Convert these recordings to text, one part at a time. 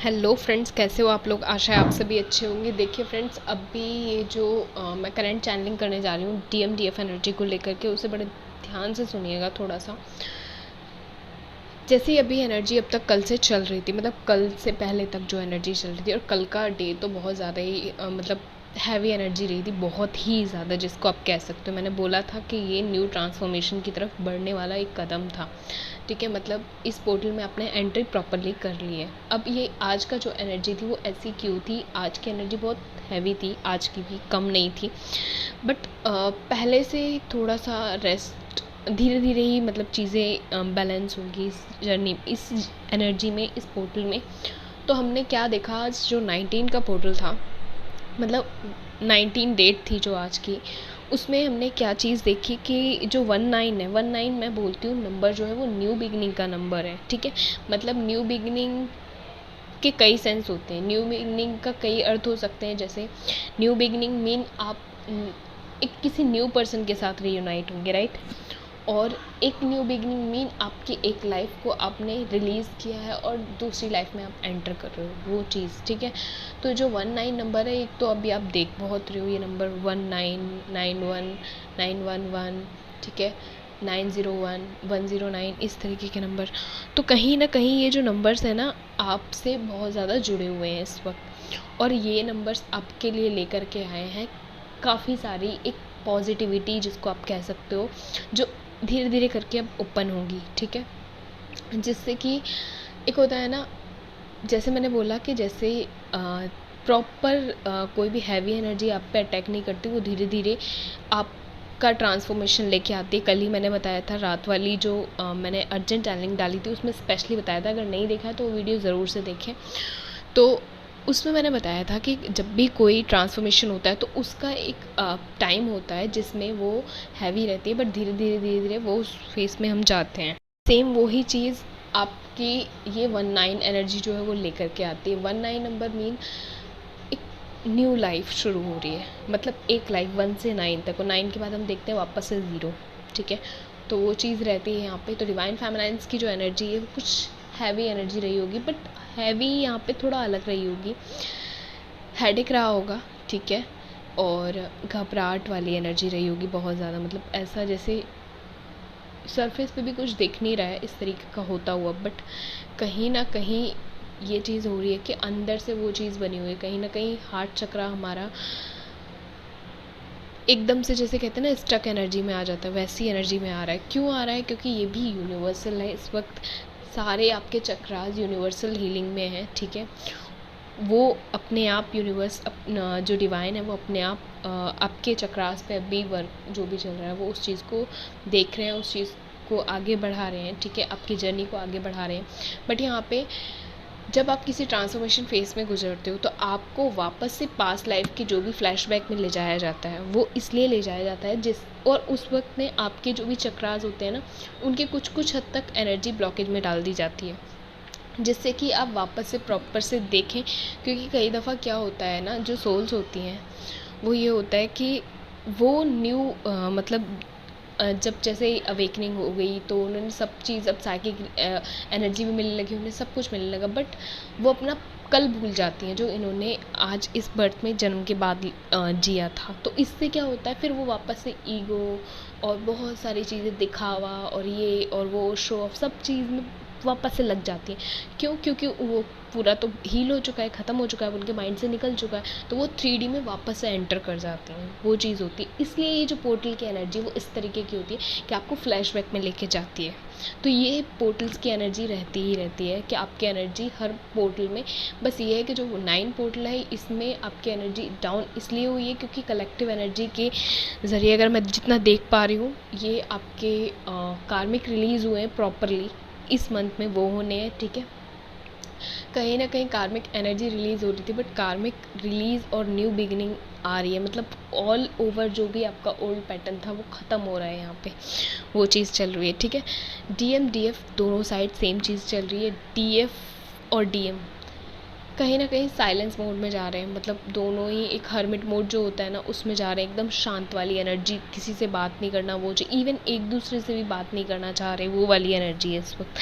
Hello friends, कैसे हो आप लोग। आशा है आप सभी अच्छे होंगे। देखिए फ्रेंड्स, अभी ये जो मैं करंट चैनलिंग करने जा रही हूँ DMDF एनर्जी को लेकर के, उसे बड़े ध्यान से सुनिएगा थोड़ा सा। जैसे अभी एनर्जी अब तक कल से चल रही थी, मतलब कल से पहले तक जो एनर्जी चल रही थी, और कल का डे तो बहुत ज़्यादा ही मतलब हैवी एनर्जी रही थी, बहुत ही ज़्यादा, जिसको आप कह सकते हो। मैंने बोला था कि ये न्यू ट्रांसफॉर्मेशन की तरफ बढ़ने वाला एक कदम था। ठीक है, मतलब इस पोर्टल में आपने एंट्री प्रॉपरली कर ली है। अब ये आज का जो एनर्जी थी वो ऐसी क्यों थी, आज की एनर्जी बहुत हैवी थी, आज की भी कम नहीं थी। बट पहले से थोड़ा सा रेस्ट, धीरे धीरे ही मतलब चीज़ें बैलेंस होंगी इस जर्नी, इस एनर्जी में, इस पोर्टल में। तो हमने क्या देखा, आज जो 19 का पोर्टल था, मतलब 19 डेट थी जो आज की, उसमें हमने क्या चीज़ देखी कि जो 19 है, 19 मैं बोलती हूँ नंबर जो है वो न्यू बिगनिंग का नंबर है। ठीक है, मतलब न्यू बिगनिंग के कई सेंस होते हैं, न्यू बिगनिंग का कई अर्थ हो सकते हैं। जैसे न्यू बिगनिंग मीन आप एक किसी न्यू पर्सन के साथ रीयूनाइट होंगे, राइट। और एक न्यू बिगनिंग मीन आपकी एक लाइफ को आपने रिलीज़ किया है और दूसरी लाइफ में आप एंटर कर रहे हो, वो चीज़। ठीक है, तो जो 19 नंबर है, एक तो अभी आप देख बहुत रहे हो ये नंबर 1991 911, ठीक है, 901 109, इस तरीके के नंबर। तो कहीं ना कहीं ये जो नंबर्स हैं ना, आपसे बहुत ज़्यादा जुड़े हुए हैं इस वक्त। और ये नंबर्स आपके लिए लेकर के आए हैं काफ़ी सारी एक पॉजिटिविटी, जिसको आप कह सकते हो, जो धीरे धीरे करके अब ओपन होगी। ठीक है, जिससे कि एक होता है ना, जैसे मैंने बोला कि जैसे प्रॉपर कोई भी हैवी एनर्जी आप पे अटैक नहीं करती, वो धीरे धीरे आपका ट्रांसफॉर्मेशन लेके आती है। कल ही मैंने बताया था, रात वाली जो मैंने अर्जेंट चैनलिंग डाली थी उसमें स्पेशली बताया था, अगर नहीं देखा है तो वो वीडियो ज़रूर से देखें। तो उसमें मैंने बताया था कि जब भी कोई ट्रांसफॉर्मेशन होता है तो उसका एक टाइम होता है जिसमें वो हैवी रहती है, बट धीरे धीरे धीरे धीरे वो उस फेस में हम जाते हैं। सेम वही चीज़ आपकी ये 19 एनर्जी जो है वो लेकर के आती है। 19 नंबर मीन एक न्यू लाइफ शुरू हो रही है, मतलब एक लाइफ 1 से 9 तक, और 9 के बाद हम देखते हैं वापस से 0। ठीक है, तो वो चीज़ रहती है यहाँ पे। तो डिवाइन फेमिनाइन्स की जो एनर्जी है वो कुछ हैवी एनर्जी रही होगी, बट हैवी यहाँ पे थोड़ा अलग रही होगी। हेडेक रहा होगा, ठीक है, और घबराहट वाली एनर्जी रही होगी बहुत ज़्यादा, मतलब ऐसा जैसे सरफेस पे भी कुछ दिख नहीं रहा है इस तरीके का होता हुआ, बट कहीं ना कहीं ये चीज़ हो रही है कि अंदर से वो चीज़ बनी हुई है। कहीं ना कहीं हार्ट चक्रा हमारा एकदम से, जैसे कहते हैं ना, स्टक एनर्जी में आ जाता है, वैसी एनर्जी में आ रहा है। क्यों आ रहा है? क्योंकि ये भी यूनिवर्सल है इस वक्त। सारे आपके चक्रास यूनिवर्सल हीलिंग में हैं। ठीक है, वो अपने आप यूनिवर्स अपना जो डिवाइन है वो अपने आप आपके चक्रास पे अभी वर्क जो भी चल रहा है वो उस चीज़ को देख रहे हैं, उस चीज़ को आगे बढ़ा रहे हैं। ठीक है, आपकी जर्नी को आगे बढ़ा रहे हैं। बट यहाँ पे जब आप किसी ट्रांसफॉर्मेशन फेस में गुजरते हो तो आपको वापस से पास्ट लाइफ की जो भी फ्लैशबैक में ले जाया जाता है, वो इसलिए ले जाया जाता है जिस, और उस वक्त में आपके जो भी चक्रास होते हैं ना, उनके कुछ कुछ हद तक एनर्जी ब्लॉकेज में डाल दी जाती है, जिससे कि आप वापस से प्रॉपर से देखें। क्योंकि कई दफ़ा क्या होता है ना, जो सोल्स होती हैं वो ये होता है कि वो न्यू मतलब जब जैसे अवेकनिंग हो गई तो उन्होंने सब चीज़, अब साइकिक एनर्जी भी मिलने लगी, उन्हें सब कुछ मिलने लगा, बट वो अपना कल भूल जाती हैं जो इन्होंने आज इस बर्थ में जन्म के बाद जिया था। तो इससे क्या होता है, फिर वो वापस से ईगो और बहुत सारी चीज़ें, दिखावा और ये और वो शो ऑफ, सब चीज़ में वापस से लग जाती हैं। क्यों? क्योंकि वो पूरा तो हील हो चुका है, ख़त्म हो चुका है, उनके माइंड से निकल चुका है, तो वो 3D में वापस से एंटर कर जाते हैं, वो चीज़ होती है। इसलिए ये जो पोर्टल की एनर्जी वो इस तरीके की होती है कि आपको फ्लैशबैक में लेके जाती है। तो ये पोर्टल्स की एनर्जी रहती ही रहती है कि आपकी एनर्जी हर पोर्टल में, बस ये है कि जो 9 पोर्टल है इसमें आपकी एनर्जी डाउन इसलिए हुई है क्योंकि कलेक्टिव एनर्जी के ज़रिए, अगर मैं जितना देख पा रही हूँ, ये आपके कार्मिक रिलीज़ हुए हैं प्रॉपरली इस मंथ में, वो होने हैं। ठीक है, कहीं ना कहीं कार्मिक एनर्जी रिलीज़ हो रही थी, बट कार्मिक रिलीज़ और न्यू बिगिनिंग आ रही है, मतलब ऑल ओवर जो भी आपका ओल्ड पैटर्न था वो ख़त्म हो रहा है यहाँ पे, वो चीज़ चल रही है। ठीक है, DMDF दोनों साइड सेम चीज़ चल रही है। DF और DM कहीं ना कहीं साइलेंस मोड में जा रहे हैं, मतलब दोनों ही एक हर्मिट मोड जो होता है ना उसमें जा रहे हैं, एकदम शांत वाली एनर्जी, किसी से बात नहीं करना, वो जो इवन एक दूसरे से भी बात नहीं करना चाह रहे, वो वाली एनर्जी है इस वक्त।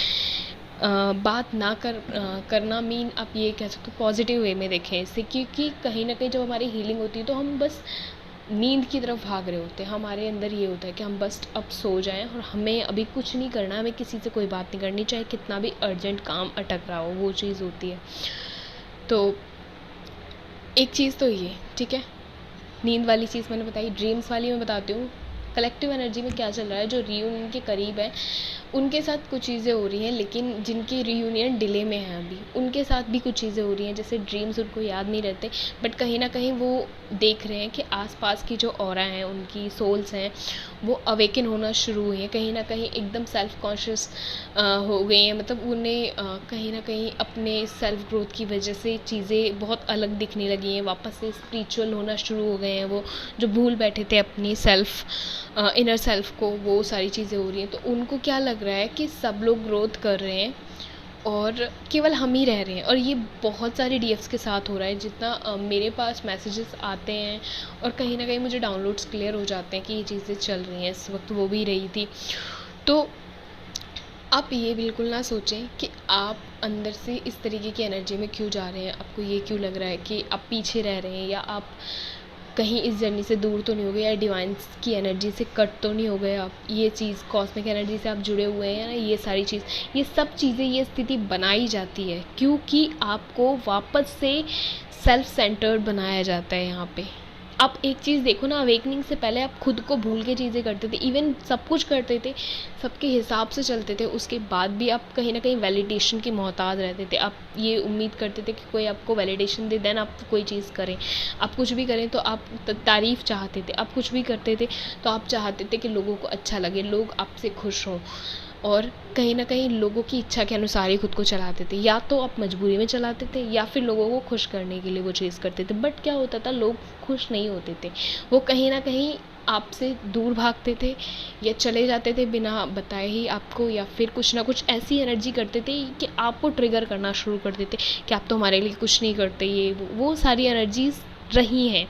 बात ना करना मीन आप ये कह सकते हो पॉजिटिव वे में देखें इससे, क्योंकि कहीं ना कहीं जब हमारी हीलिंग होती है तो हम बस नींद की तरफ भाग रहे होते हैं। हमारे अंदर ये होता है कि हम बस अब सो जाएं और हमें अभी कुछ नहीं करना है, हमें किसी से कोई बात नहीं करनी, चाहे कितना भी अर्जेंट काम अटक रहा हो, वो चीज़ होती है। तो एक चीज़ तो ये ठीक है, नींद वाली चीज़ मैंने बताई। ड्रीम्स वाली मैं बताती हूँ। कलेक्टिव एनर्जी में क्या चल रहा है, जो रियूनियन के करीब है उनके साथ कुछ चीज़ें हो रही हैं, लेकिन जिनकी रियूनियन डिले में है अभी उनके साथ भी कुछ चीज़ें हो रही हैं। जैसे ड्रीम्स उनको याद नहीं रहते, बट कहीं ना कहीं वो देख रहे हैं कि आसपास की जो ऑरा हैं, उनकी सोल्स हैं, वो अवेकन होना शुरू हुई हैं। कहीं ना कहीं एकदम सेल्फ कॉन्शियस हो गई हैं, मतलब उन्हें कहीं ना कहीं अपने सेल्फ ग्रोथ की वजह से चीज़ें बहुत अलग दिखने लगी हैं, वापस से स्पिरिचुअल होना शुरू हो गए हैं। वो जो भूल बैठे थे अपनी इनर सेल्फ को, वो सारी चीज़ें हो रही हैं। तो उनको क्या लग रहा है कि सब लोग ग्रोथ कर रहे हैं और केवल हम ही रह रहे हैं। और ये बहुत सारे डीएफ्स के साथ हो रहा है। जितना मेरे पास मैसेजेस आते हैं और कहीं ना कहीं मुझे डाउनलोड्स क्लियर हो जाते हैं कि ये चीज़ें चल रही हैं, इस वक्त वो भी रही थी। तो आप ये बिल्कुल ना सोचें कि आप अंदर से इस तरीके की एनर्जी में क्यों जा रहे हैं। आपको ये क्यों लग रहा है कि आप पीछे रह रहे हैं, या आप कहीं इस जर्नी से दूर तो नहीं हो गए, या डिवाइन्स की एनर्जी से कट तो नहीं हो गए आप। ये चीज़ कॉस्मिक एनर्जी से आप जुड़े हुए हैं ना, ये सारी चीज़, ये सब चीज़ें, ये स्थिति बनाई जाती है क्योंकि आपको वापस से सेल्फ सेंटर्ड बनाया जाता है यहाँ पे। आप एक चीज़ देखो ना, अवेकनिंग से पहले आप खुद को भूल के चीज़ें करते थे, इवन सब कुछ करते थे, सबके हिसाब से चलते थे, उसके बाद भी आप कहीं ना कहीं वैलिडेशन की मोहताज रहते थे। आप ये उम्मीद करते थे कि कोई आपको वैलिडेशन दे, देन आप कोई चीज़ करें। आप कुछ भी करें तो आप तारीफ़ चाहते थे, आप कुछ भी करते थे तो आप चाहते थे कि लोगों को अच्छा लगे, लोग आपसे खुश हों। और कहीं ना कहीं लोगों की इच्छा के अनुसार ही खुद को चलाते थे, या तो आप मजबूरी में चलाते थे या फिर लोगों को खुश करने के लिए वो चीज़ करते थे। बट क्या होता था, लोग खुश नहीं होते थे, वो कहीं ना कहीं आपसे दूर भागते थे या चले जाते थे बिना बताए ही आपको, या फिर कुछ ना कुछ ऐसी एनर्जी करते थे कि आपको ट्रिगर करना शुरू कर देते कि आप तो हमारे लिए कुछ नहीं करते। ये वो सारी एनर्जीज रही हैं।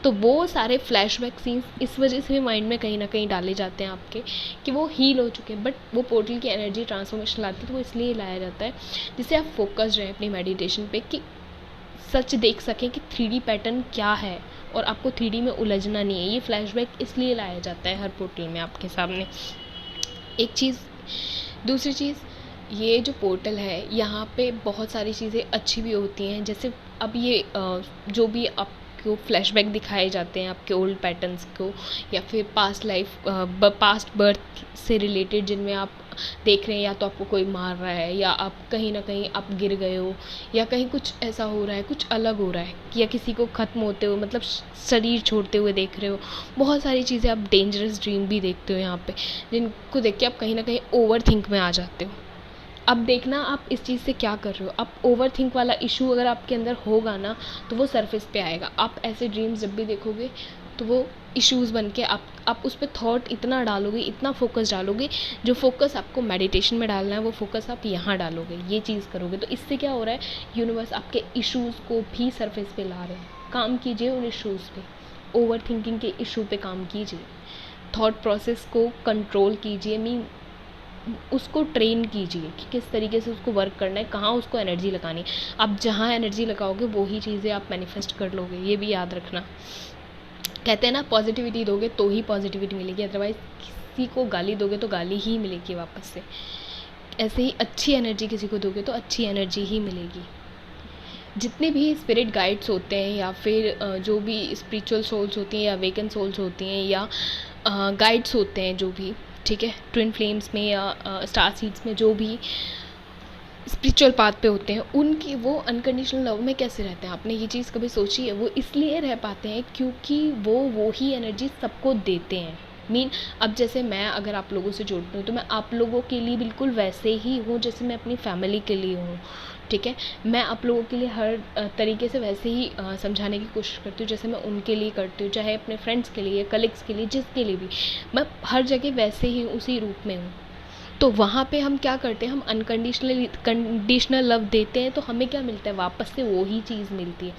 तो वो सारे फ्लैशबैक सीन्स इस वजह से भी माइंड में कहीं ना कहीं डाले जाते हैं आपके कि वो हील हो चुके हैं। बट वो पोर्टल की एनर्जी ट्रांसफॉर्मेशन लाती है, तो वो इसलिए लाया जाता है जिससे आप फोकस रहें अपनी मेडिटेशन पे, कि सच देख सकें कि 3D पैटर्न क्या है और आपको 3D में उलझना नहीं है। ये फ्लैशबैक इसलिए लाया जाता है हर पोर्टल में आपके सामने। एक चीज़, दूसरी चीज़, ये जो पोर्टल है यहाँ पे बहुत सारी चीज़ें अच्छी भी होती हैं। जैसे अब ये जो भी आपको फ्लैशबैक दिखाए जाते हैं आपके ओल्ड पैटर्न्स को, या फिर पास्ट बर्थ से रिलेटेड, जिनमें आप देख रहे हैं या तो आपको कोई मार रहा है, या आप कहीं ना कहीं आप गिर गए हो, या कहीं कुछ ऐसा हो रहा है, कुछ अलग हो रहा है, या किसी को ख़त्म होते हुए, मतलब शरीर छोड़ते हुए देख रहे हो। बहुत सारी चीज़ें, आप डेंजरस ड्रीम भी देखते हो यहाँ पे, जिनको देख के आप कहीं ना कहीं ओवर थिंक में आ जाते हो। अब देखना आप इस चीज़ से क्या कर रहे हो। आप ओवर थिंक वाला इशू अगर आपके अंदर होगा ना, तो वो सरफेस पे आएगा। आप ऐसे ड्रीम्स जब भी देखोगे तो वो इश्यूज़ बन के आप उस पर थॉट इतना डालोगे, इतना फोकस डालोगे, जो फोकस आपको मेडिटेशन में डालना है वो फोकस आप यहाँ डालोगे, ये चीज़ करोगे। तो इससे क्या हो रहा है, यूनिवर्स आपके इश्यूज़ को भी सरफेस पे ला रहे हैं। काम कीजिए उन इश्यूज़ पे, ओवर थिंकिंग के इशू पे काम कीजिए, थॉट प्रोसेस को कंट्रोल कीजिए, उसको ट्रेन कीजिए कि किस तरीके से उसको वर्क करना है, कहाँ उसको एनर्जी लगानी है। आप जहाँ एनर्जी लगाओगे वो ही चीज़ें आप मैनिफेस्ट कर लोगे, ये भी याद रखना। कहते हैं ना, पॉजिटिविटी दोगे तो ही पॉजिटिविटी मिलेगी, अदरवाइज़ किसी को गाली दोगे तो गाली ही मिलेगी वापस से। ऐसे ही अच्छी एनर्जी किसी को दोगे तो अच्छी एनर्जी ही मिलेगी। जितने भी स्पिरिट गाइड्स होते हैं, या फिर जो भी स्पिरिचुअल सोल्स होती हैं, या अवेकन सोल्स होती हैं, या गाइड्स होते हैं जो भी, ठीक है, ट्विन फ्लेम्स में या स्टार सीड्स में जो भी स्पिरिचुअल पाथ पे होते हैं, उनकी वो अनकंडीशनल लव में कैसे रहते हैं। आपने ये चीज़ कभी सोची है? वो इसलिए रह पाते हैं क्योंकि वो ही एनर्जी सबको देते हैं। अब जैसे मैं अगर आप लोगों से जोड़ती हूँ तो मैं आप लोगों के लिए बिल्कुल वैसे ही हूँ जैसे मैं अपनी फैमिली के लिए हूँ, ठीक है। मैं आप लोगों के लिए हर तरीके से वैसे ही समझाने की कोशिश करती हूँ जैसे मैं उनके लिए करती हूँ, चाहे अपने फ्रेंड्स के लिए, कलीग्स के लिए, जिसके लिए भी, मैं हर जगह वैसे ही उसी रूप में हूँ। तो वहाँ पे हम क्या करते हैं, हम कंडीशनल लव देते हैं तो हमें क्या मिलता है, वापस से वो ही चीज़ मिलती है।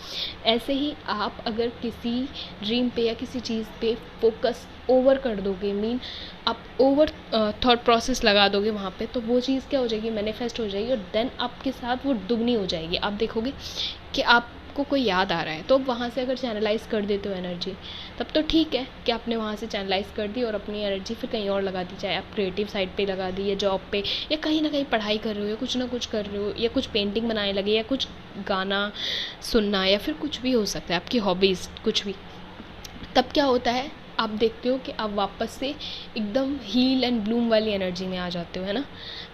ऐसे ही आप अगर किसी ड्रीम पे या किसी चीज़ पे फोकस ओवर कर दोगे, मीन आप ओवर थॉट प्रोसेस लगा दोगे वहाँ पे, तो वो चीज़ क्या हो जाएगी, मैनिफेस्ट हो जाएगी, और देन आपके साथ वो दुगनी हो जाएगी। आप देखोगे कि आपको कोई याद आ रहा है, तो वहाँ से अगर चैनलाइज कर देते हो एनर्जी, तब तो ठीक है कि आपने वहाँ से चैनलाइज कर दी और अपनी एनर्जी फिर कहीं और लगा दी, चाहे आप क्रिएटिव साइड पे लगा दी, या जॉब पे, या कहीं ना कहीं पढ़ाई कर रहे हो, या कुछ ना कुछ कर रहे हो, या कुछ पेंटिंग बनाने लगे, या कुछ गाना सुनना, या फिर कुछ भी हो सकता है, आपकी हॉबीज़ कुछ भी। तब क्या होता है, आप देखते हो कि आप वापस से एकदम हील एंड ब्लूम वाली एनर्जी में आ जाते हो, है ना,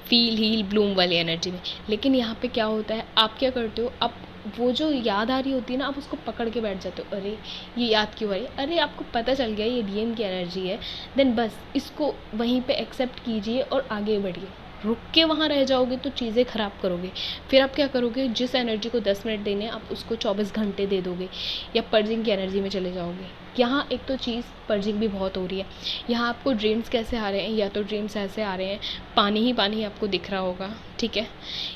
फील हील ब्लूम वाली एनर्जी में। लेकिन यहाँ पे क्या होता है, आप क्या करते हो, आप वो जो याद आ रही होती है ना, आप उसको पकड़ के बैठ जाते हो, अरे ये याद क्यों आ रही है, अरे आपको पता चल गया ये डीएम की एनर्जी है, देन बस इसको वहीं पे एक्सेप्ट कीजिए और आगे बढ़िए। रुक के वहाँ रह जाओगे तो चीज़ें ख़राब करोगे। फिर आप क्या करोगे, जिस एनर्जी को 10 मिनट देने आप उसको 24 घंटे दे दोगे, या पर्जिंग की एनर्जी में चले जाओगे। यहाँ एक तो चीज़ पर्जिंग भी बहुत हो रही है। यहाँ आपको ड्रीम्स कैसे आ रहे हैं, या तो ड्रीम्स ऐसे आ रहे हैं, पानी ही आपको दिख रहा होगा, ठीक है,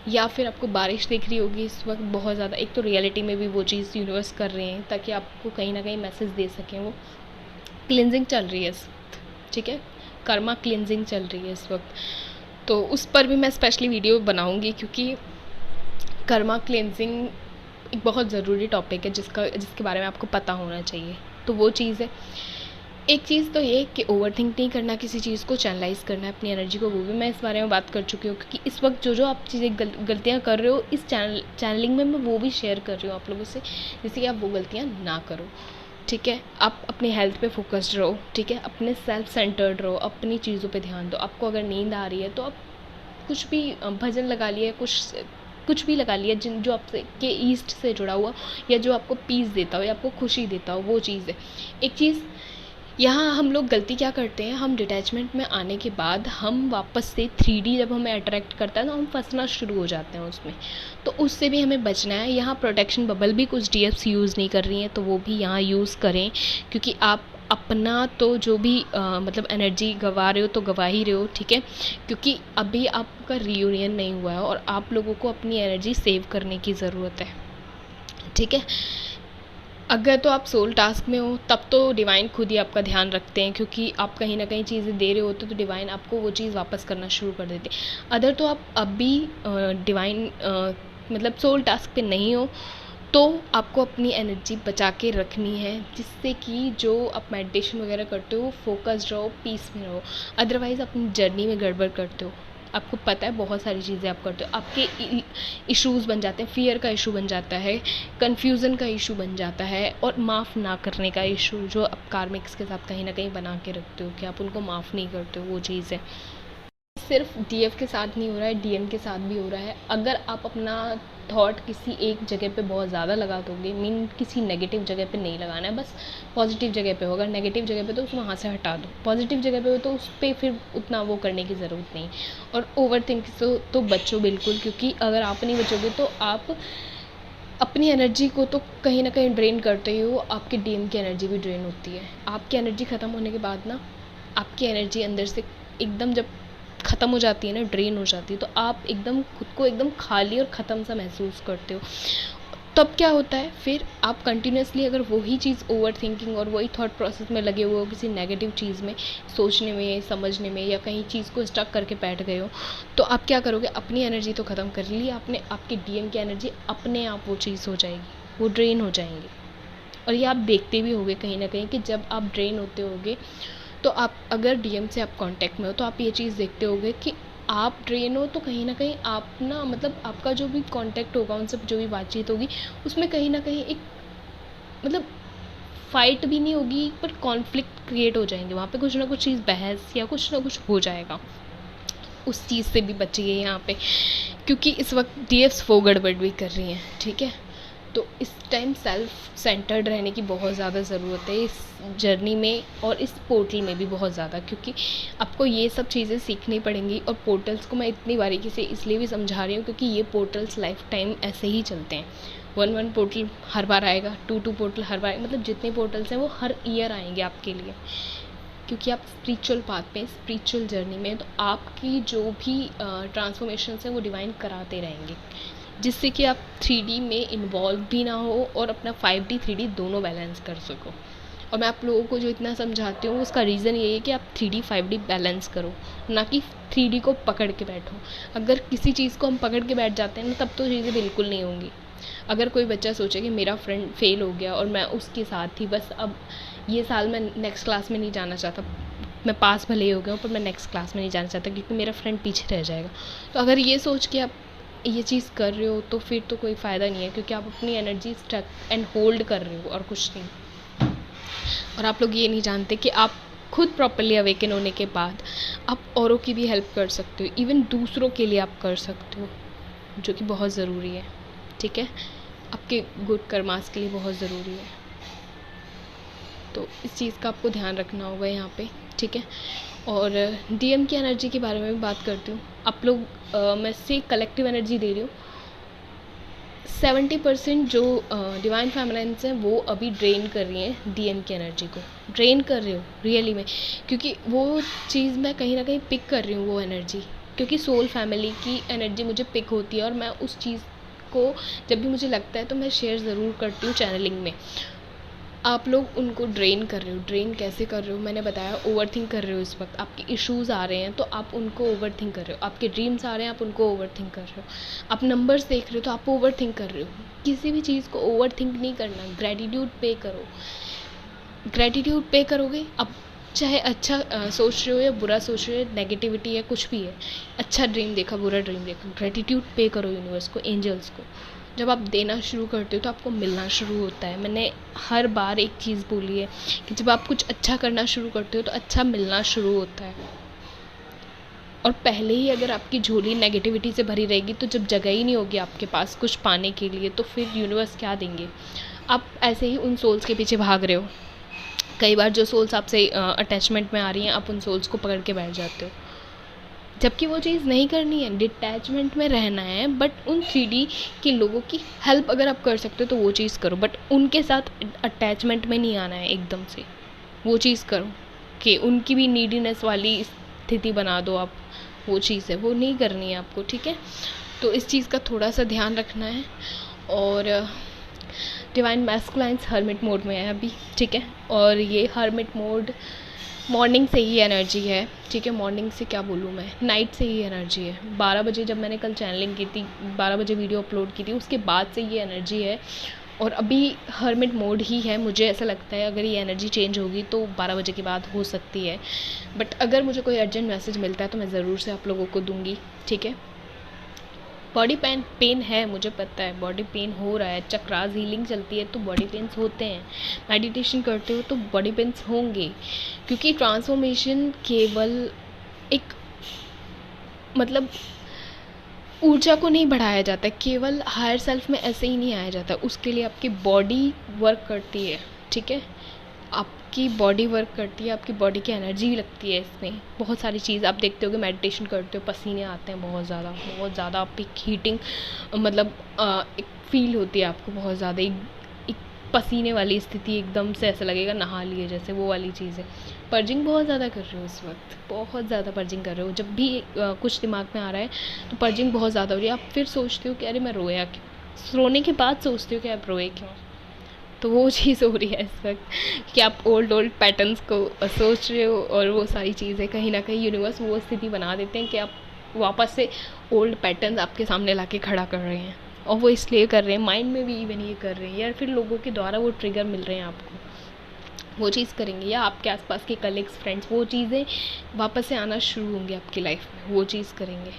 या फिर आपको बारिश दिख रही होगी इस वक्त बहुत ज़्यादा। एक तो रियलिटी में भी वो चीज़ यूनिवर्स कर रहे हैं ताकि आपको कहीं ना कहीं मैसेज दे सकें। वो क्लिनजिंग चल रही है इस वक्त, ठीक है, कर्मा क्लिनजिंग चल रही है इस वक्त, तो उस पर भी मैं स्पेशली वीडियो बनाऊंगी, क्योंकि कर्मा क्लिनजिंग एक बहुत ज़रूरी टॉपिक है जिसके बारे में आपको पता होना चाहिए। तो वो चीज़ है। एक चीज़ तो ये कि ओवर थिंक नहीं करना, किसी चीज़ को चैनलाइज करना है अपनी एनर्जी को, वो भी मैं इस बारे में बात कर चुकी हूँ, क्योंकि इस वक्त जो आप चीज़ें गलतियाँ कर रहे हो, इस चैनलिंग में मैं वो भी शेयर कर रही हूँ आप लोगों से, जिससे कि आप वो गलतियाँ ना करो, ठीक है। आप अपनी हेल्थ पे फोकस्ड रहो, ठीक है, अपने सेल्फ सेंटर्ड रहो, अपनी चीज़ों पे ध्यान दो। आपको अगर नींद आ रही है तो आप कुछ भी भजन लगा लिया, कुछ भी लगा लिया जो आपसे के ईस्ट से जुड़ा हुआ, या जो आपको पीस देता हो या आपको खुशी देता हो, वो चीज़ है। एक चीज़ यहाँ हम लोग गलती क्या करते हैं, हम डिटैचमेंट में आने के बाद हम वापस से 3D जब हमें अट्रैक्ट करता है तो हम फंसना शुरू हो जाते हैं उसमें, तो उससे भी हमें बचना है। यहाँ प्रोटेक्शन बबल भी कुछ डीएफ्स यूज़ नहीं कर रही हैं, तो वो भी यहाँ यूज़ करें, क्योंकि आप अपना तो जो भी मतलब एनर्जी गंवा रहे हो तो गंवा ही रहे हो, ठीक है, क्योंकि अभी आपका रियूनियन नहीं हुआ है और आप लोगों को अपनी एनर्जी सेव करने की ज़रूरत है, ठीक है। अगर तो आप सोल टास्क में हो तब तो डिवाइन खुद ही आपका ध्यान रखते हैं, क्योंकि आप कहीं ना कहीं चीज़ें दे रहे होते तो डिवाइन आपको वो चीज़ वापस करना शुरू कर देते। अदर तो आप अभी डिवाइन मतलब सोल टास्क पे नहीं हो, तो आपको अपनी एनर्जी बचा के रखनी है, जिससे कि जो आप मेडिटेशन वगैरह करते हो फोकस्ड रहो, पीस में रहो। अदरवाइज़ अपनी जर्नी में गड़बड़ करते हो, आपको पता है बहुत सारी चीज़ें आप करते हो, आपके इश्यूज़ बन जाते हैं, फियर का इशू बन जाता है, कन्फ्यूज़न का इशू बन जाता है, और माफ़ ना करने का इशू जो आप कार्मिक्स के साथ कहीं ना कहीं बना के रखते हो कि आप उनको माफ़ नहीं करते हो, वो चीज़ है। सिर्फ डीएफ के साथ नहीं हो रहा है, डीएम के साथ भी हो रहा है। अगर आप अपना थॉट किसी एक जगह पे बहुत ज़्यादा लगा दोगे, मीन किसी नेगेटिव जगह पे नहीं लगाना है, बस पॉजिटिव जगह पे हो। अगर नेगेटिव जगह पे तो उसको वहाँ से हटा दो, पॉजिटिव जगह पे हो तो उस पर फिर उतना वो करने की ज़रूरत नहीं। और ओवर थिंक से तो बचो बिल्कुल, क्योंकि अगर आप नहीं बचोगे तो आप अपनी एनर्जी को तो कहीं ना कहीं ड्रेन करते ही हो, आपकी डीएम की एनर्जी भी ड्रेन होती है। आपकी एनर्जी ख़त्म होने के बाद ना, आपकी एनर्जी अंदर से एकदम जब ख़त्म हो जाती है ना, ड्रेन हो जाती है, तो आप एकदम खुद को एकदम खाली और ख़त्म सा महसूस करते हो। तब क्या होता है, फिर आप कंटिन्यूसली अगर वही चीज़ ओवर थिंकिंग और वही थॉट प्रोसेस में लगे हुए हो, किसी नेगेटिव चीज़ में सोचने में, समझने में, या कहीं चीज़ को स्टक करके बैठ गए हो, तो आप क्या करोगे, अपनी एनर्जी तो ख़त्म कर ली आपने, आपकी डीएम की एनर्जी अपने आप वो चीज़ हो जाएगी, वो ड्रेन हो जाएंगे। और ये आप देखते भी होगे कहीं ना कहीं कि जब आप ड्रेन होते होगे, तो आप अगर डीएम से आप कांटेक्ट में हो तो आप ये चीज़ देखते होगे कि आप ड्रेन हो, तो कहीं ना कहीं आप ना, मतलब आपका जो भी कांटेक्ट होगा, उनसे जो भी बातचीत होगी, उसमें कहीं ना कहीं एक मतलब फाइट भी नहीं होगी, पर कॉन्फ्लिक्ट क्रिएट हो जाएंगे वहाँ पे, कुछ ना कुछ चीज़ बहस या कुछ ना कुछ हो जाएगा। उस चीज़ से भी बचिए यहाँ पे, क्योंकि इस वक्त डीएफ्स वो गड़बड़ भी कर रही हैं, ठीक है। तो इस टाइम सेल्फ सेंटर्ड रहने की बहुत ज़्यादा ज़रूरत है इस जर्नी में, और इस पोर्टल में भी बहुत ज़्यादा, क्योंकि आपको ये सब चीज़ें सीखनी पड़ेंगी। और पोर्टल्स को मैं इतनी बारीकी से इसलिए भी समझा रही हूँ क्योंकि ये पोर्टल्स लाइफ टाइम ऐसे ही चलते हैं। 1 पोर्टल हर बार आएगा, 2 पोर्टल हर बार, मतलब जितने पोर्टल्स हैं वो हर ईयर आएंगे आपके लिए। क्योंकि आप स्पिरिचुअल पाथ पे, स्पिरिचुअल जर्नी में, तो आपकी जो भी ट्रांसफॉर्मेशन है वो डिवाइन कराते रहेंगे, जिससे कि आप 3D में इन्वॉल्व भी ना हो और अपना 5D 3D दोनों बैलेंस कर सको। और मैं आप लोगों को जो इतना समझाती हूँ उसका रीज़न ये है कि आप 3D 5D बैलेंस करो, ना कि 3D को पकड़ के बैठो। अगर किसी चीज़ को हम पकड़ के बैठ जाते हैं ना, तब तो चीज़ें बिल्कुल नहीं होंगी। अगर कोई बच्चा सोचे कि मेरा फ्रेंड फेल हो गया और मैं उसके साथ ही बस अब ये साल मैं नेक्स्ट क्लास में नहीं जाना चाहता, मैं पास भले ही हो गया हूँ पर मैं नेक्स्ट क्लास में नहीं जाना चाहता क्योंकि मेरा फ्रेंड पीछे रह जाएगा, तो अगर ये सोच के आप ये चीज़ कर रहे हो तो फिर तो कोई फ़ायदा नहीं है, क्योंकि आप अपनी एनर्जी स्टक एंड होल्ड कर रहे हो और कुछ नहीं। और आप लोग ये नहीं जानते कि आप खुद प्रॉपरली अवेकन होने के बाद आप औरों की भी हेल्प कर सकते हो, इवन दूसरों के लिए आप कर सकते हो, जो कि बहुत ज़रूरी है। ठीक है, आपके गुड कर्मास के लिए बहुत ज़रूरी है। तो इस चीज़ का आपको ध्यान रखना होगा यहाँ पे। ठीक है, और DM की एनर्जी के बारे में भी बात करती हूँ। आप लोग मैं से कलेक्टिव एनर्जी दे रही हूँ। 70% जो डिवाइन फेमिनाइन्स हैं वो अभी ड्रेन कर रही हैं DM की एनर्जी को, ड्रेन कर रही हूँ रियली में, क्योंकि वो चीज़ मैं कहीं ना कहीं पिक कर रही हूँ वो एनर्जी, क्योंकि सोल फैमिली की एनर्जी मुझे पिक होती है और मैं उस चीज़ को जब भी मुझे लगता है तो मैं शेयर ज़रूर करती हूँ चैनलिंग में। आप लोग उनको ड्रेन कर रहे हो। ड्रेन कैसे कर रहे हो? मैंने बताया, ओवर थिंक कर रहे हो। इस वक्त आपके इश्यूज़ आ रहे हैं तो आप उनको ओवर थिंक कर रहे हो, आपके ड्रीम्स आ रहे हैं आप उनको ओवर थिंक कर रहे हो, आप नंबर्स देख रहे हो तो आप ओवर थिंक कर रहे हो। किसी भी चीज़ को ओवर थिंक नहीं करना, ग्रेटिट्यूड पे करो। ग्रेटिट्यूड पे करोगे, अब चाहे अच्छा सोच रहे हो या बुरा सोच रहे हो, नेगेटिविटी है कुछ भी है, अच्छा ड्रीम देखा बुरा ड्रीम देखा, ग्रेटिट्यूड पे करो यूनिवर्स को, एंजल्स को। जब आप देना शुरू करते हो तो आपको मिलना शुरू होता है। मैंने हर बार एक चीज़ बोली है कि जब आप कुछ अच्छा करना शुरू करते हो तो अच्छा मिलना शुरू होता है। और पहले ही अगर आपकी झोली नेगेटिविटी से भरी रहेगी तो जब जगह ही नहीं होगी आपके पास कुछ पाने के लिए, तो फिर यूनिवर्स क्या देंगे? आप ऐसे ही उन सोल्स के पीछे भाग रहे हो। कई बार जो सोल्स आपसे अटैचमेंट में आ रही हैं, आप उन सोल्स को पकड़ के बैठ जाते हो, जबकि वो चीज़ नहीं करनी है। डिटैचमेंट में रहना है, बट उन 3D के लोगों की हेल्प अगर आप कर सकते हो तो वो चीज़ करो, बट उनके साथ अटैचमेंट में नहीं आना है एकदम से। वो चीज़ करो कि उनकी भी नीडीनेस वाली स्थिति बना दो आप, वो चीज़ है वो नहीं करनी है आपको। ठीक है, तो इस चीज़ का थोड़ा सा ध्यान रखना है। और डिवाइन मैस्कुलाइन्स हर्मिट मोड में है अभी। ठीक है, और ये हर्मिट मोड मॉर्निंग से ही एनर्जी है। ठीक है, मॉर्निंग से क्या बोलूँ मैं, नाइट से ही एनर्जी है। 12 बजे जब मैंने कल चैनलिंग की थी, 12 बजे वीडियो अपलोड की थी, उसके बाद से ये एनर्जी है और अभी हर्मिट मोड ही है। मुझे ऐसा लगता है अगर ये एनर्जी चेंज होगी तो 12 बजे के बाद हो सकती है, बट अगर मुझे कोई अर्जेंट मैसेज मिलता है तो मैं ज़रूर से आप लोगों को दूँगी। ठीक है, बॉडी पेन है, मुझे पता है बॉडी पेन हो रहा है। चक्रास हीलिंग चलती है तो बॉडी पेन्स होते हैं, मेडिटेशन करते हो तो बॉडी पेन्स होंगे, क्योंकि ट्रांसफॉर्मेशन केवल एक मतलब ऊर्जा को नहीं बढ़ाया जाता है, केवल हायर सेल्फ में ऐसे ही नहीं आया जाता, उसके लिए आपकी बॉडी वर्क करती है। ठीक है, आपकी बॉडी वर्क करती है, आपकी बॉडी की एनर्जी लगती है इसमें। बहुत सारी चीज़ आप देखते हो कि मेडिटेशन करते हो पसीने आते हैं बहुत ज़्यादा, आप एक हीटिंग मतलब एक फील होती है आपको बहुत ज़्यादा, एक पसीने वाली स्थिति, एकदम से ऐसा लगेगा नहा लिए जैसे, वो वाली चीज़ है। पर्जिंग बहुत ज़्यादा कर रहे हो इस वक्त, बहुत ज़्यादा पर्जिंग कर रहे हो। जब भी कुछ दिमाग में आ रहा है तो पर्जिंग बहुत ज़्यादा हो रही है। आप फिर सोचते हो कि अरे मैं रोया क्यों, रोने के बाद सोचते हो कि आप रोए क्यों। तो वो चीज़ हो रही है इस वक्त कि आप ओल्ड पैटर्न्स को सोच रहे हो, और वो सारी चीज़ें कहीं ना कहीं यूनिवर्स वो स्थिति बना देते हैं कि आप वापस से ओल्ड पैटर्न्स आपके सामने लाके खड़ा कर रहे हैं। और वो इसलिए कर रहे हैं, माइंड में भी इवन ये कर रहे हैं, या फिर लोगों के द्वारा वो ट्रिगर मिल रहे हैं आपको, वो चीज़ करेंगे, या आपके आसपास के कलीग्स फ्रेंड्स वो चीज़ें वापस से आना शुरू होंगे आपकी लाइफ में, वो चीज़ करेंगे।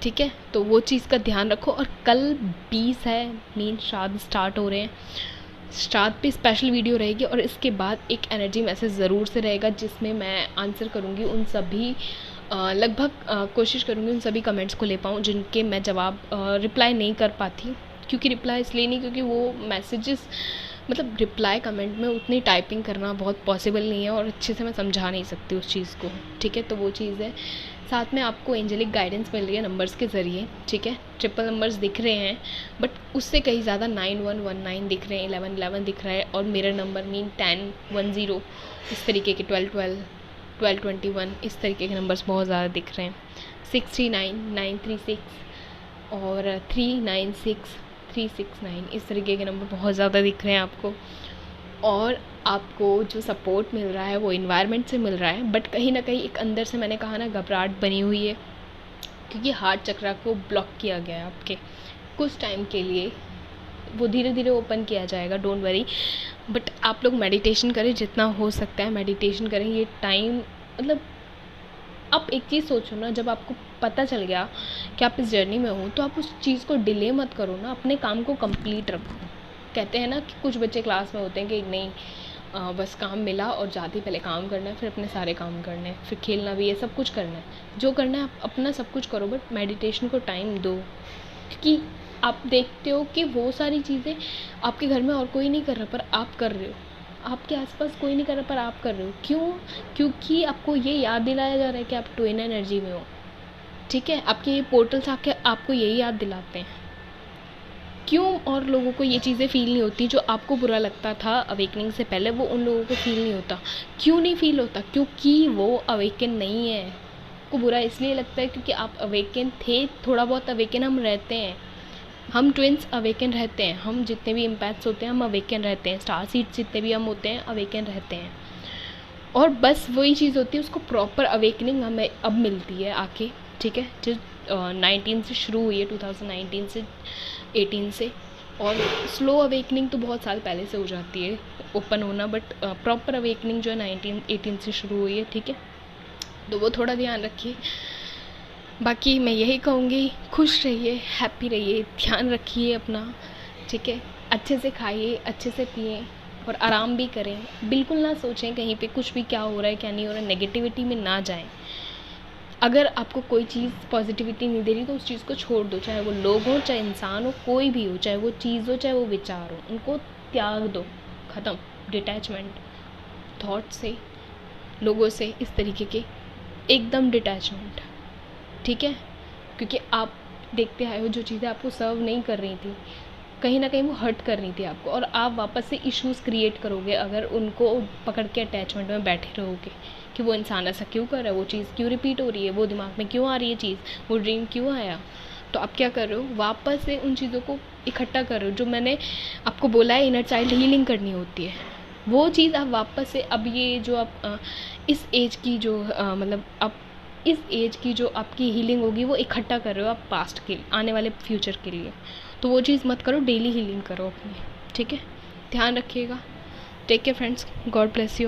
ठीक है, तो वो चीज़ का ध्यान रखो। और कल 20 है, मीन श्राद्ध स्टार्ट हो रहे हैं, श्राद्ध पे स्पेशल वीडियो रहेगी, और इसके बाद एक एनर्जी मैसेज ज़रूर से रहेगा जिसमें मैं आंसर करूँगी उन सभी लगभग कोशिश करूँगी उन सभी कमेंट्स को ले पाऊँ जिनके मैं जवाब रिप्लाई नहीं कर पाती। क्योंकि रिप्लाई इसलिए नहीं, क्योंकि वो मैसेजेस मतलब रिप्लाई कमेंट में उतनी टाइपिंग करना बहुत पॉसिबल नहीं है और अच्छे से मैं समझा नहीं सकती उस चीज़ को। ठीक है, तो वो चीज़ है। साथ में आपको एंजेलिक गाइडेंस मिल रही है नंबर्स के ज़रिए, ठीक है। ट्रिपल नंबर्स दिख रहे हैं, बट उससे कहीं ज़्यादा 9119 दिख रहे हैं, 1111 दिख रहा है, और मिरर नंबर मीन 1010, इस तरीके के 1212, 1221, इस तरीके के नंबर्स बहुत ज़्यादा दिख रहे हैं। 639, 936 और 396, 369, इस तरीके के नंबर बहुत ज़्यादा दिख रहे हैं आपको। और आपको जो सपोर्ट मिल रहा है वो इन्वायरमेंट से मिल रहा है, बट कहीं ना कहीं एक अंदर से, मैंने कहा ना, घबराहट बनी हुई है, क्योंकि हार्ट चक्रा को ब्लॉक किया गया है आपके कुछ टाइम के लिए। वो धीरे धीरे ओपन किया जाएगा, डोंट वरी। बट आप लोग मेडिटेशन करें, जितना हो सकता है मेडिटेशन करें। ये टाइम, मतलब आप एक चीज़ सोचो ना, जब आपको पता चल गया कि आप इस जर्नी में हो, तो आप उस चीज़ को डिले मत करो ना, अपने काम को कंप्लीट रखो। कहते हैं ना कि कुछ बच्चे क्लास में होते हैं कि नहीं, बस काम मिला और जाते ही पहले काम करना है, फिर अपने सारे काम करने हैं, फिर खेलना भी है, सब कुछ करना है, जो करना है आप अपना सब कुछ करो, बट मेडिटेशन को टाइम दो। क्योंकि आप देखते हो कि वो सारी चीज़ें आपके घर में और कोई नहीं कर रहा, पर आप कर रहे हो। आपके आसपास कोई नहीं कर रहा, पर आप कर रहे हो। क्यों? क्योंकि आपको ये याद दिलाया जा रहा है कि आप ट्विन एनर्जी में हो, ठीक है। आपके ये पोर्टल्स आके आपको यही याद दिलाते हैं। क्यों और लोगों को ये चीज़ें फ़ील नहीं होती? जो आपको बुरा लगता था अवेकनिंग से पहले, वो उन लोगों को फ़ील नहीं होता। क्यों नहीं फ़ील होता? क्योंकि वो अवेकन नहीं है। को बुरा इसलिए लगता है क्योंकि आप अवेकन थे, थोड़ा बहुत अवेकन हम रहते हैं, हम ट्विंस अवेकन रहते हैं, हम जितने भी इम्पैक्ट्स होते हैं हम अवेकन रहते हैं, स्टार सीड्स जितने भी हम होते हैं अवेकन रहते हैं। और बस वही चीज़ होती है, उसको प्रॉपर अवेकनिंग हमें अब मिलती है आके, ठीक है। जो 19 से शुरू हुई है, 2019 से 18 से, और स्लो अवेकनिंग तो बहुत साल पहले से हो जाती है ओपन होना, बट प्रॉपर अवेकनिंग जो है 18 से शुरू हुई है, ठीक है। तो वो थोड़ा ध्यान रखिए। बाकी मैं यही कहूँगी, खुश रहिए, हैप्पी रहिए, ध्यान रखिए अपना, ठीक है। अच्छे से खाइए, अच्छे से पिए, और आराम भी करें। बिल्कुल ना सोचें कहीं पे कुछ भी क्या हो रहा है क्या नहीं हो रहा है, नेगेटिविटी में ना जाएं। अगर आपको कोई चीज़ पॉजिटिविटी नहीं दे रही तो उस चीज़ को छोड़ दो, चाहे वो लोग हो, चाहे इंसान हो, कोई भी हो, चाहे वो चीज़ हो, चाहे वो विचार हो, उनको त्याग दो, ख़त्म। डिटैचमेंट, थॉट से, लोगों से, इस तरीके के एकदम डिटैचमेंट, ठीक है। क्योंकि आप देखते आए हो जो चीज़ें आपको सर्व नहीं कर रही थी, कहीं ना कहीं वो हर्ट कर रही थी आपको, और आप वापस से इश्यूज़ क्रिएट करोगे अगर उनको पकड़ के अटैचमेंट में बैठे रहोगे कि वो इंसान ऐसा क्यों कर रहा है, वो चीज़ क्यों रिपीट हो रही है, वो दिमाग में क्यों आ रही है चीज़, वो ड्रीम क्यों आया। तो आप क्या कर रहे हो, वापस से उन चीज़ों को इकट्ठा कर रहे हो। जो मैंने आपको बोला है इनर चाइल्ड हीलिंग करनी होती है, वो चीज़ आप वापस से, अब ये जो आप इस एज की जो मतलब आप इस एज की जो आपकी हीलिंग होगी वो इकट्ठा कर रहे हो आप पास्ट के, आने वाले फ्यूचर के लिए। तो वो चीज़ मत करो, डेली हीलिंग करो अपनी, ठीक है। ध्यान रखिएगा। Take care friends, God bless you.